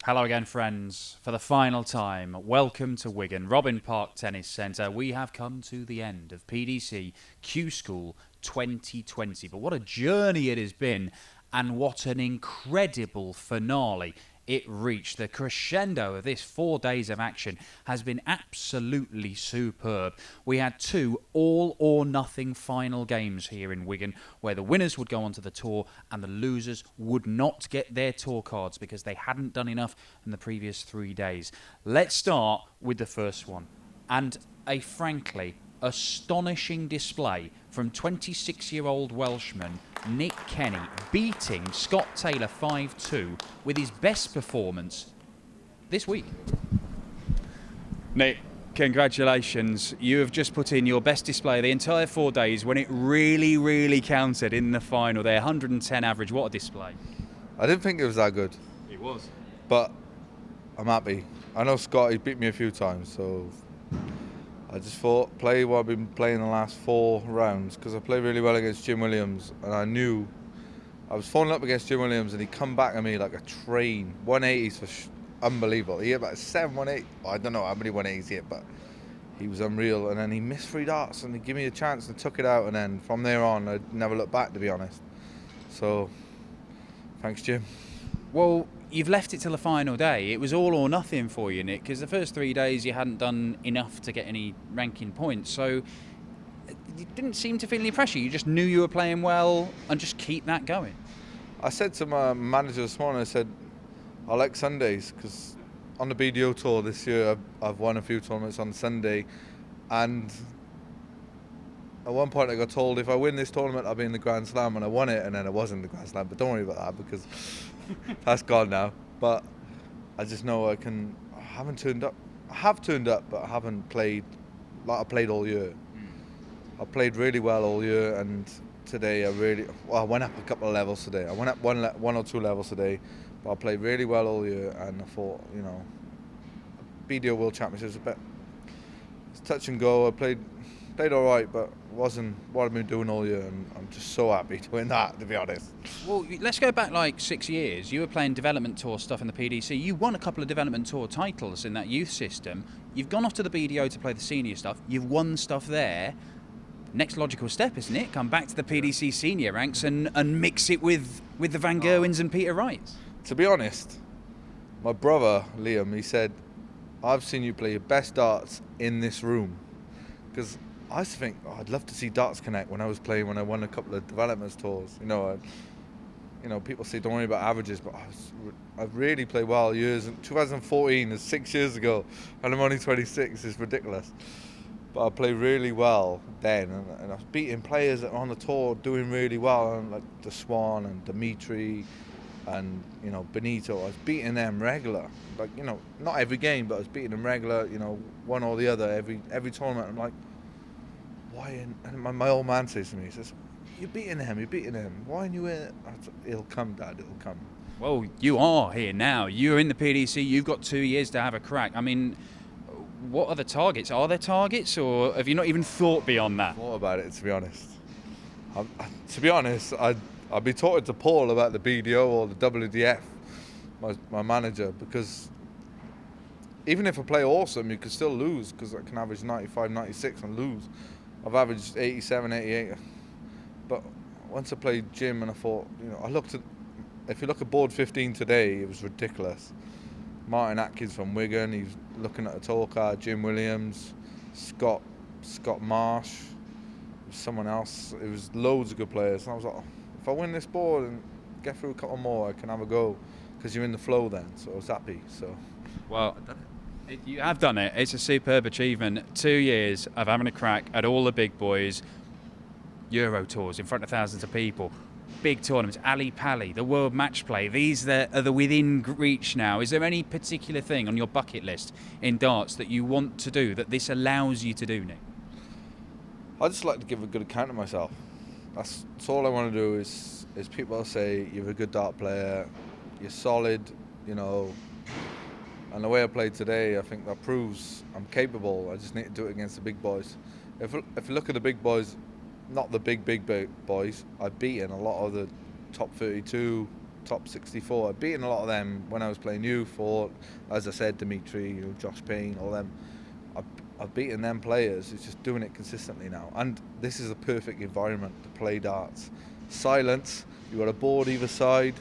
Hello again, friends. For the final time, welcome to Wigan, Robin Park Tennis Centre. We have come to the end of PDC Q School 2020. But what a journey it has been, and what an incredible finale it reached. The crescendo of this 4 days of action has been absolutely superb. We had two all-or-nothing final games here in Wigan, where the winners would go on to the tour and the losers would not get their tour cards because they hadn't done enough in the previous 3 days. Let's start with the first one, and a frankly astonishing display from 26-year-old Welshman Nick Kenan, beating Scott Taylor 5-2 with his best performance this week. Nick, congratulations. You have just put in your best display of the entire 4 days when it really counted in the final there. 110 average, what a display. I didn't think it was that good. It was. But I'm happy. I know Scott, he beat me a few times, so I just thought, play what I've been playing the last 4 rounds, because I played really well against Jim Williams, and I knew I was falling up against Jim Williams, and he come back at me like a train. 180s for unbelievable. He hit about 7-1-8. I don't know how many 180s he hit, but he was unreal. And then he missed 3 darts, and he gave me a chance and took it out. And then from there on, I never looked back, to be honest. So, thanks, Jim. Well, you've left it till the final day. It was all or nothing for you, Nick, because the first 3 days you hadn't done enough to get any ranking points. So you didn't seem to feel any pressure. You just knew you were playing well and just keep that going. I said to my manager this morning, I said, I like Sundays, because on the BDO tour this year, I've won a few tournaments on Sunday, and at one point I got told if I win this tournament I'll be in the Grand Slam, and I won it, and then I wasn't in the Grand Slam, but don't worry about that because that's gone now. But I just know I haven't turned up. I have turned up, but I haven't played like I played all year. I played really well all year, and today I went up a couple of levels today. I went up one or two levels today, but I played really well all year, and I thought, BDO World Championships a bit, it's touch and go. I played all right, but wasn't what I've been doing all year, and I'm just so happy to win that, to be honest. Well, let's go back like 6 years. You were playing development tour stuff in the PDC. You won a couple of development tour titles in that youth system. You've gone off to the BDO to play the senior stuff. You've won stuff there. Next logical step, isn't it? Come back to the PDC senior ranks and mix it with the Van Gerwens and Peter Wrights. To be honest, my brother Liam, he said, I've seen you play your best darts in this room, because I used to think, I'd love to see darts connect when I won a couple of development tours. People say don't worry about averages, but I've really played well years. 2014 is 6 years ago, and I'm only 26. It's ridiculous. But I played really well then, and I was beating players that are on the tour doing really well, and like the Swan and Dimitri and Benito. I was beating them regular, not every game, but I was beating them regular. One or the other every tournament. I'm like, why? And my old man says to me, he says, you're beating him. Why aren't you in it? It'll come, Dad, it'll come. Well, you are here now. You're in the PDC. You've got 2 years to have a crack. I mean, what are the targets? Are there targets, or have you not even thought beyond that? Thought about it, to be honest. I'd be talking to Paul about the BDO or the WDF, my manager, because even if I play awesome, you could still lose, because I can average 95, 96 and lose. I've averaged 87, 88. But once I played Jim, and I thought, if you look at board 15 today, it was ridiculous. Martin Atkins from Wigan, he's looking at a tour card, Jim Williams, Scott Marsh, someone else. It was loads of good players. And I was like, if I win this board and get through a couple more, I can have a go, because you're in the flow then. So I was happy. So, well, you have done it. It's a superb achievement. 2 years of having a crack at all the big boys, Euro tours in front of thousands of people, big tournaments, Ali Pali, the World Match Play. These are the within reach now. Is there any particular thing on your bucket list in darts that you want to do, that this allows you to do, Nick? I just like to give a good account of myself. That's all I want to do. Is people say you're a good dart player, you're solid, and the way I played today, I think that proves I'm capable. I just need to do it against the big boys. If you look at the big boys, not the big boys, I've beaten a lot of the top 32, top 64. I've beaten a lot of them when I was playing youth, or as I said, Dimitri, Josh Payne, all them. I've beaten them players. It's just doing it consistently now. And this is a perfect environment to play darts. Silence, you've got a board either side.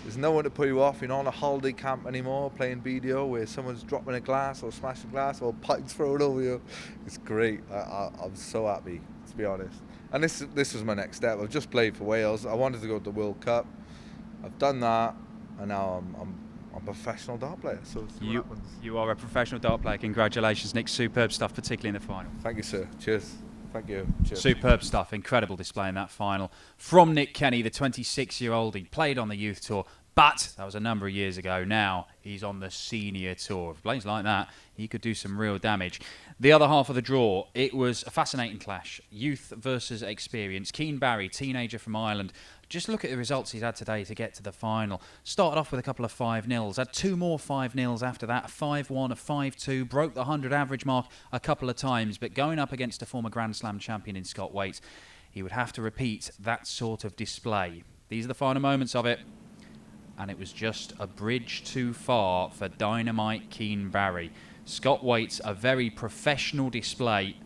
There's no one to put you off. You're not on a holiday camp anymore playing BDO where someone's dropping a glass or smashing a glass or pipes thrown over you. It's great. I'm so happy, to be honest. And this was my next step. I've just played for Wales. I wanted to go to the World Cup. I've done that, and now I'm a professional dart player. So you are a professional dart player. Congratulations, Nick. Superb stuff, particularly in the final. Thank you, sir. Cheers. Thank you. Cheers. Superb stuff. Incredible display in that final from Nick Kenan, the 26-year-old. He played on the youth tour, but that was a number of years ago. Now he's on the senior tour. If he plays like that, he could do some real damage. The other half of the draw, it was a fascinating clash. Youth versus experience. Keane Barry, teenager from Ireland. Just look at the results he's had today to get to the final. Started off with a couple of 5-0s. Had 2 more 5-0s after that. A 5-1, a 5-2. Broke the 100 average mark a couple of times. But going up against a former Grand Slam champion in Scott Waite, he would have to repeat that sort of display. These are the final moments of it. And it was just a bridge too far for Dynamite Keane Barry. Scott Waite's a very professional display,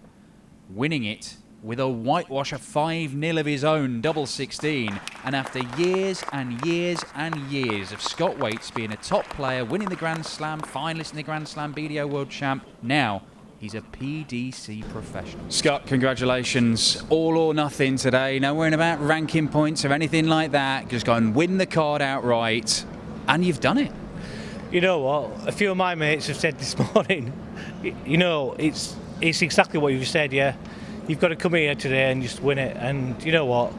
winning it with a whitewash of 5-0 of his own, double 16. And after years and years and years of Scott Waite's being a top player, winning the Grand Slam, finalist in the Grand Slam, BDO World Champ, now he's a PDC professional. Scott, congratulations. All or nothing today. No worrying about ranking points or anything like that. Just go and win the card outright. And you've done it. You know what? A few of my mates have said this morning, you know, it's exactly what you've said, yeah. You've got to come here today and just win it. And you know what?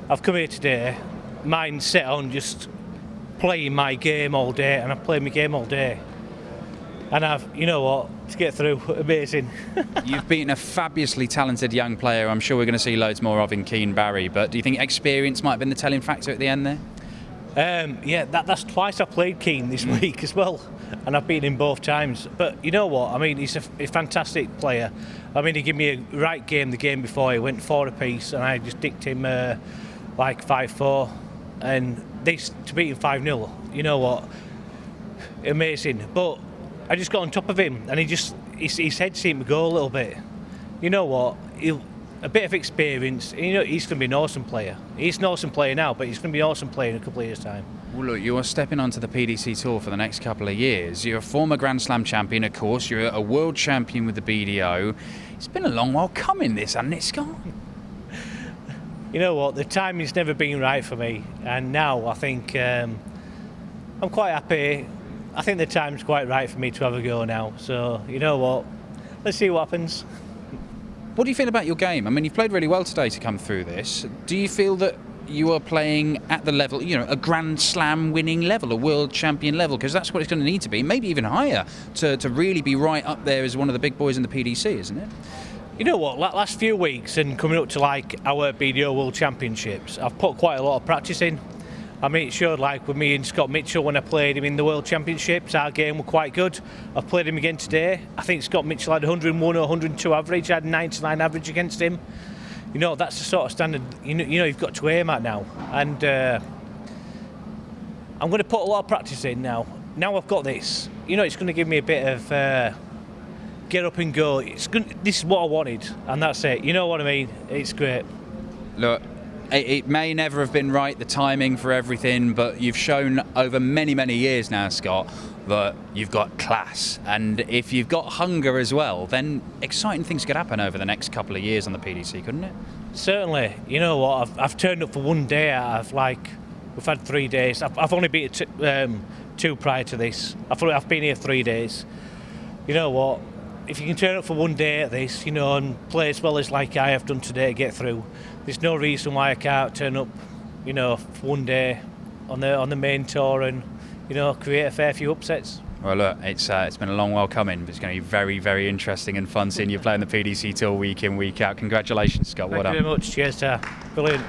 I've come here today, mind set on just playing my game all day, and I've played my game all day. And you know what, to get through, amazing. You've beaten a fabulously talented young player I'm sure we're going to see loads more of in Keane Barry, but do you think experience might have been the telling factor at the end there? Yeah, that's twice I played Keane this week as well, and I've beaten him both times. But you know what, I mean, he's a fantastic player. I mean, he gave me a right game the game before. He went 4 apiece, and I just dicked him like 5-4. And this, to beat him 5-0, you know what, amazing. But I just got on top of him, and his head seemed to go a little bit. You know what, a bit of experience. You know, he's going to be an awesome player. He's an awesome player now, but he's going to be an awesome player in a couple of years' time. Well, look, you are stepping onto the PDC Tour for the next couple of years. You're a former Grand Slam champion, of course. You're a world champion with the BDO. It's been a long while coming, this, hasn't it, Scott? You know what, the timing's never been right for me, and now I think I'm quite happy. I think the time's quite right for me to have a go now. So, you know what, let's see what happens. What do you feel about your game? I mean, you've played really well today to come through this. Do you feel that you are playing at the level, you know, a Grand Slam winning level, a world champion level? Because that's what it's going to need to be, maybe even higher, to really be right up there as one of the big boys in the PDC, isn't it? You know what, last few weeks and coming up to like our BDO World Championships, I've put quite a lot of practice in. I mean, it showed like with me and Scott Mitchell when I played him in the World Championships, our game were quite good. I've played him again today. I think Scott Mitchell had 101 or 102 average. I had 99 average against him. You know, that's the sort of standard you know you've got to aim at now. And I'm going to put a lot of practice in now. Now I've got this. You know, it's going to give me a bit of get up and go. This is what I wanted, and that's it. You know what I mean? It's great. Look, it may never have been right, the timing for everything, but you've shown over many, many years now, Scott, that you've got class. And if you've got hunger as well, then exciting things could happen over the next couple of years on the PDC, couldn't it? Certainly. You know what? I've turned up for one day. We've had 3 days. I've only been 2 prior to this. I've been here 3 days. You know what? If you can turn up for one day at this, you know, and play as well as like I have done today to get through, there's no reason why I can't turn up, you know, for one day on the main tour and, you know, create a fair few upsets. Well, look, it's been a long while coming, but it's going to be very, very interesting and fun seeing you playing the PDC Tour week in, week out. Congratulations, Scott. Thank you very much. Cheers, brilliant.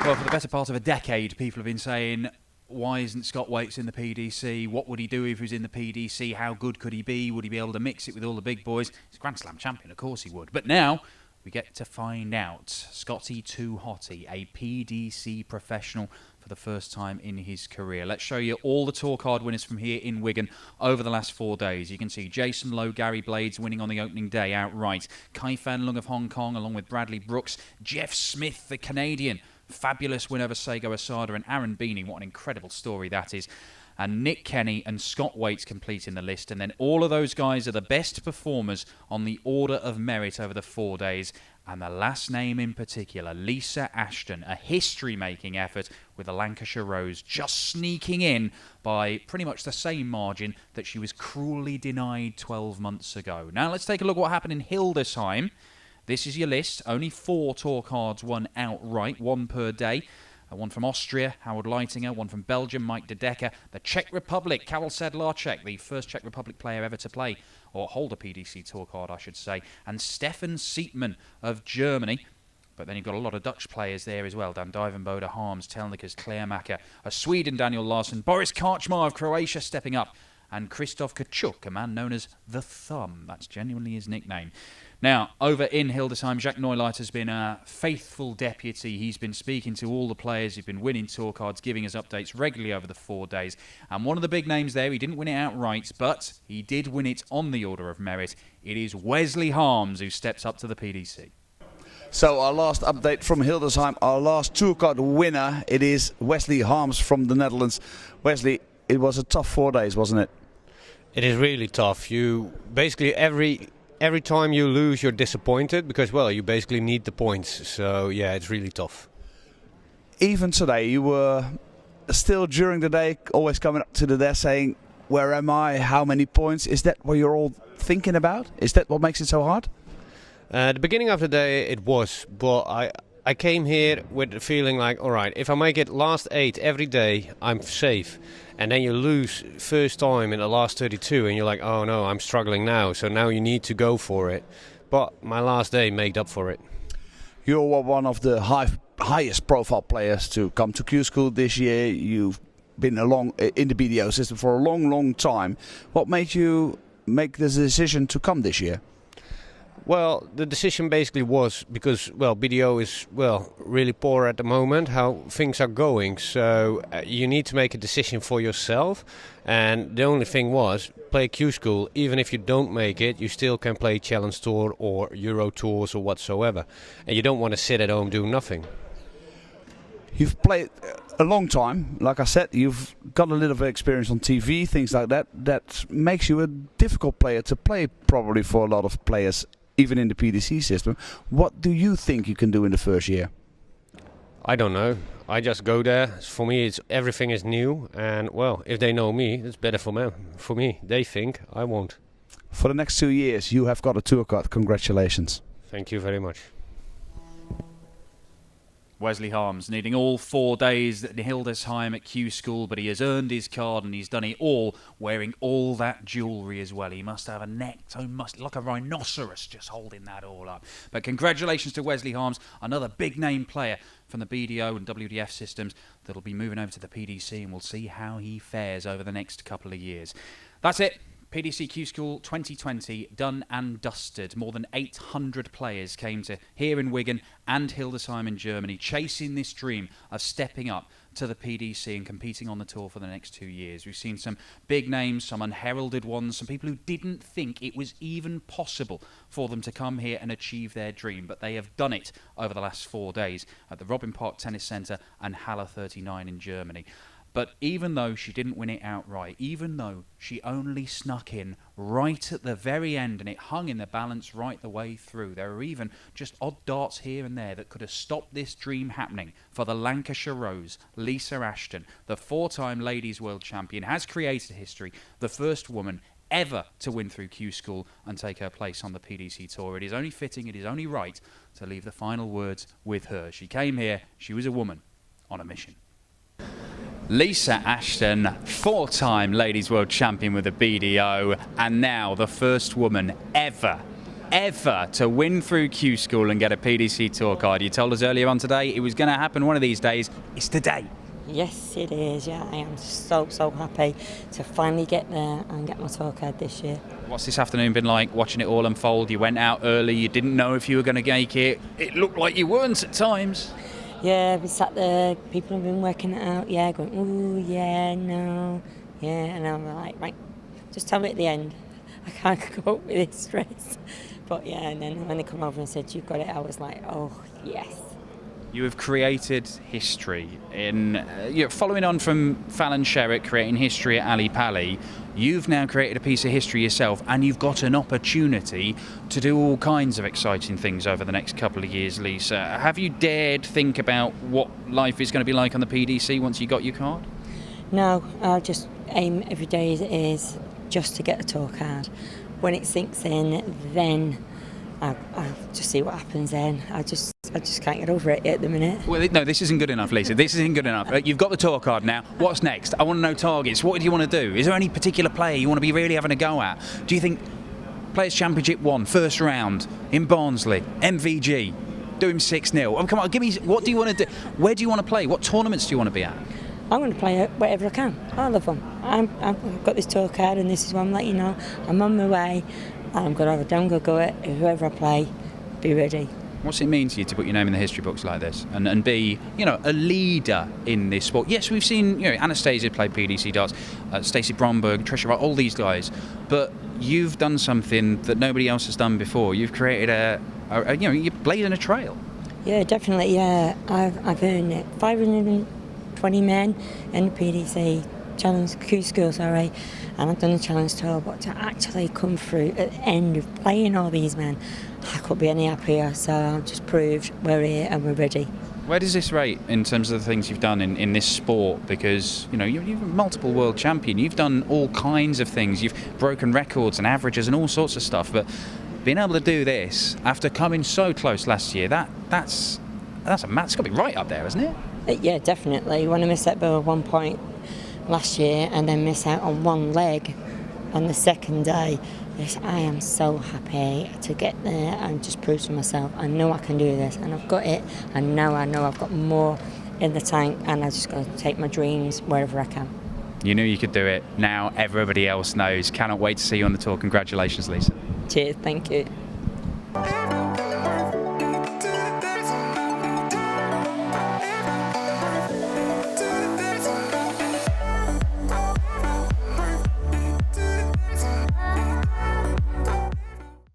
Well, for the better part of a decade, people have been saying, why isn't Scott Waite in the PDC? What would he do if he was in the PDC? How good could he be? Would he be able to mix it with all the big boys? He's a Grand Slam champion, of course he would. But now we get to find out. Scotty Too Hotty, a PDC professional for the first time in his career. Let's show you all the tour card winners from here in Wigan over the last 4 days. You can see Jason Lowe, Gary Blades winning on the opening day outright. Kai Fan Lung of Hong Kong along with Bradley Brooks. Jeff Smith, the Canadian, fabulous win over Seigo Asada, and Aaron Beanie. What an incredible story that is. And Nick Kenan and Scott Waits completing the list. And then all of those guys are the best performers on the order of merit over the 4 days. And the last name in particular, Lisa Ashton, a history-making effort with the Lancashire Rose, just sneaking in by pretty much the same margin that she was cruelly denied 12 months ago. Now let's take a look at what happened in Hildesheim. This is your list. Only 4 tour cards won outright, 1 per day. One from Austria, Howard Leitinger. One from Belgium, Mike De Decker. The Czech Republic, Karel Sedlarček, the first Czech Republic player ever to play, or hold a PDC tour card, I should say. And Stefan Sietmann of Germany. But then you've got a lot of Dutch players there as well. Dan Dijvenbode, Harms, Telnikers, Kleermaker. A Sweden, Daniel Larsson. Boris Karčmar of Croatia stepping up. And Krzysztof Kachuk, a man known as The Thumb. That's genuinely his nickname. Now, over in Hildesheim, Jacques Neuleiter has been a faithful deputy. He's been speaking to all the players who've been winning tour cards, giving us updates regularly over the 4 days. And one of the big names there, he didn't win it outright, but he did win it on the order of merit. It is Wesley Harms who steps up to the PDC. So our last update from Hildesheim, our last tour card winner, it is Wesley Harms from the Netherlands. Wesley, it was a tough 4 days, wasn't it? It is really tough. You basically every time you lose, you're disappointed because, well, you basically need the points. So yeah, it's really tough. Even today, you were still during the day always coming up to the desk saying, "Where am I? How many points?" Is that what you're all thinking about? Is that what makes it so hard? At the beginning of the day, it was, but I came here with the feeling like, all right, if I make it last 8 every day, I'm safe. And then you lose first time in the last 32 and you're like, oh no, I'm struggling now. So now you need to go for it. But my last day made up for it. You were one of the highest profile players to come to Q School this year. You've been along in the BDO system for a long time. What made you make the decision to come this year? Well, the decision basically was because, well, BDO is, well, really poor at the moment, how things are going. So you need to make a decision for yourself. And the only thing was, play Q School. Even if you don't make it, you still can play Challenge Tour or Euro Tours or whatsoever. And you don't want to sit at home doing nothing. You've played a long time. Like I said, you've got a little bit of experience on TV, things like that. That makes you a difficult player to play probably for a lot of players, even in the PDC system. What do you think you can do in the first year? I don't know. I just go there. For me, everything is new. And, well, if they know me, it's better for me. For me, they think I won't. For the next 2 years, you have got a tour card. Congratulations. Thank you very much. Wesley Harms needing all 4 days at Hildesheim at Q School, but he has earned his card and he's done it all wearing all that jewellery as well. He must have a neck so like a rhinoceros just holding that all up. But congratulations to Wesley Harms, another big name player from the BDO and WDF systems that'll be moving over to the PDC, and we'll see how he fares over the next couple of years. That's it. PDC Q School 2020 done and dusted. More than 800 players came to here in Wigan and Hildesheim in Germany, chasing this dream of stepping up to the PDC and competing on the tour for the next 2 years. We've seen some big names, some unheralded ones, some people who didn't think it was even possible for them to come here and achieve their dream, but they have done it over the last 4 days at the Robin Park Tennis Centre and Halle 39 in Germany. But even though she didn't win it outright, even though she only snuck in right at the very end and it hung in the balance right the way through, there are even just odd darts here and there that could have stopped this dream happening for the Lancashire Rose. Lisa Ashton, the 4-time Ladies World Champion, has created history, the first woman ever to win through Q School and take her place on the PDC Tour. It is only fitting, it is only right to leave the final words with her. She came here, she was a woman on a mission. Lisa Ashton, 4-time Ladies World Champion with the BDO, and now the first woman ever to win through Q School and get a PDC Tour card. You told us earlier on today it was going to happen one of these days. It's today. Yes, it is. Yeah, I am so happy to finally get there and get my tour card this year. What's this afternoon been like, watching it all unfold? You went out early, you didn't know if you were going to make it. It looked like you weren't at times. Yeah, we sat there, people have been working it out, yeah, going, ooh, yeah, no, yeah, and I'm like, right, just tell me at the end. I can't cope with this stress. But yeah, and then when they come over and said, you've got it, I was like, oh, yes. You have created history in following on from Fallon Sherritt creating history at Ali Pali. You've now created a piece of history yourself, and you've got an opportunity to do all kinds of exciting things over the next couple of years, Lisa. Have you dared think about what life is going to be like on the PDC once you got your card? No, I just aim every day as it is just to get the tour card. When it sinks in, then I'll just see what happens then. I just can't get over it at the minute. Well, no, this isn't good enough, Lisa. This isn't good enough. You've got the tour card now. What's next? I want to know targets. What do you want to do? Is there any particular player you want to be really having a go at? Do you think Players' Championship 1, first round, in Barnsley, MVG, do him 6-0? Oh, come on, give me, what do you want to do? Where do you want to play? What tournaments do you want to be at? I'm going to play whatever I can. All of them. I've got this tour card, and this is what I'm letting you know. I'm on my way. I'm going to have a damn good go at whoever I play. Be ready. What's it mean to you to put your name in the history books like this and be, a leader in this sport? Yes, we've seen, Anastasia play PDC darts, Stacey Bromberg, Tricia Wright, all these guys, but you've done something that nobody else has done before. You've created you're blazing a trail. Yeah, definitely. Yeah, I've earned 520 men in the PDC challenge Q school, sorry, and I've done the challenge tour. But to actually come through at the end of playing all these men, I couldn't be any happier. So I've just proved we're here and we're ready. Where does this rate in terms of the things you've done in this sport? Because you're a multiple world champion. You've done all kinds of things. You've broken records and averages and all sorts of stuff. But being able to do this after coming so close last year, that's got to be right up there, isn't it? Yeah, definitely. When I missed that bill at one point last year and then miss out on one leg on the second day, yes, I am so happy to get there and just prove to myself I know I can do this, and I've got it, and now I know I've got more in the tank, and I just got to take my dreams wherever I can. You knew you could do it. Now everybody else knows. Cannot wait to see you on the tour. Congratulations, Lisa. Cheers, thank you.